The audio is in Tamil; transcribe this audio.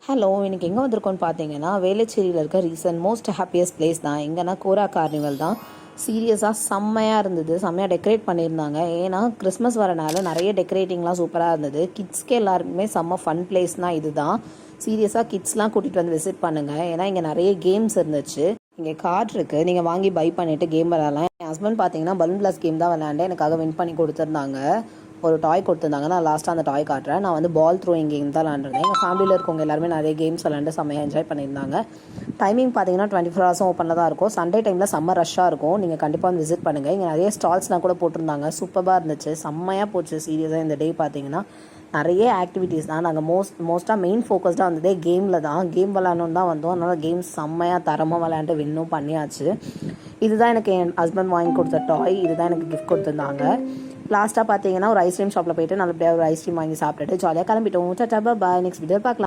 ஹலோ, இன்னைக்கு எங்கே வந்திருக்கோன்னு பார்த்தீங்கன்னா, வேளச்சேரியில் இருக்க ரீசன்ட் மோஸ்ட் ஹாப்பியஸ்ட் பிளேஸ் தான். எங்கன்னா கோரா கார்னிவல் தான். சீரியஸாக செம்மையாக இருந்தது. செம்மையாக டெக்கரேட் பண்ணியிருந்தாங்க. ஏன்னா கிறிஸ்மஸ் வரனால நிறைய டெக்கரேட்டிங்லாம் சூப்பராக இருந்தது. கிட்ஸ்க்கு எல்லாருக்குமே செம்ம ஃபன் பிளேஸ்னால் இது தான். சீரியஸாக கிட்ஸ்லாம் கூட்டிகிட்டு வந்து விசிட் பண்ணுங்கள். ஏன்னா இங்கே நிறைய கேம்ஸ் இருந்துச்சு. இங்கே கார்டு இருக்குது, நீங்கள் வாங்கி பை பண்ணிவிட்டு கேம் விளாட்லாம். என் ஹஸ்பண்ட் பார்த்தீங்கன்னா பலூன் பிளஸ் கேம் தான் விளையாண்டு எனக்காக வின் பண்ணி கொடுத்துருந்தாங்க. ஒரு டாய் கொடுத்துருந்தாங்க. நான் லாஸ்ட்டாக அந்த டாய் காட்டுறேன். நான் வந்து பால் த்ரோயிங் கேம் தான் விளாண்டுருந்தேன். எங்கள் ஃபேமிலியில் இருக்கவங்க எல்லாருமே நிறைய கேம்ஸ் விளாண்டு செம்மையாக என்ஜாய் பண்ணியிருந்தாங்க. டைமிங் பார்த்தீங்கன்னா 24 ஹவர்ஸும் ஓப்பனில் தான் இருக்கும். சண்டே டைமில் செம்ம ரஷ்ஷாக இருக்கும். நீங்கள் கண்டிப்பாக வந்து விசிட் பண்ணுங்கள். இங்கே நிறைய ஸ்டால்ஸ்லாம் கூட போட்டிருந்தாங்க. சூப்பராக இருந்துச்சு, செம்மையாக போச்சு. சீரியஸாக இந்த டே பார்த்தீங்கன்னா நிறைய ஆக்டிவிட்டீஸ் தான். நாங்கள் மோஸ்ட்டாக மெயின் ஃபோக்கஸ்டாக வந்ததே கேமில் தான். கேம் விளாடணுன்னு தான் வந்தோம். அதனால் கேம்ஸ் செம்மையாக தரமாக விளையாண்டு வின்னும் பண்ணியாச்சு. இதுதான் எனக்கு என் ஹஸ்பண்ட் வாங்கி கொடுத்த டாய். இதுதான் எனக்கு கிஃப்ட் கொடுத்துருந்தாங்க. லாஸ்ட்டாக பார்த்தீங்கன்னா ஒரு ஐஸ்கிரீம் ஷாப்பில் போயிட்டு நல்லபடியாக ஒரு ஐஸ்கிரீம் வாங்கி சாப்பிட்டுட்டு ஜாலியாக கிளம்பிட்டோம். டாடா பாய். நெக்ஸ்ட் வீடியோ பார்க்கலாம்.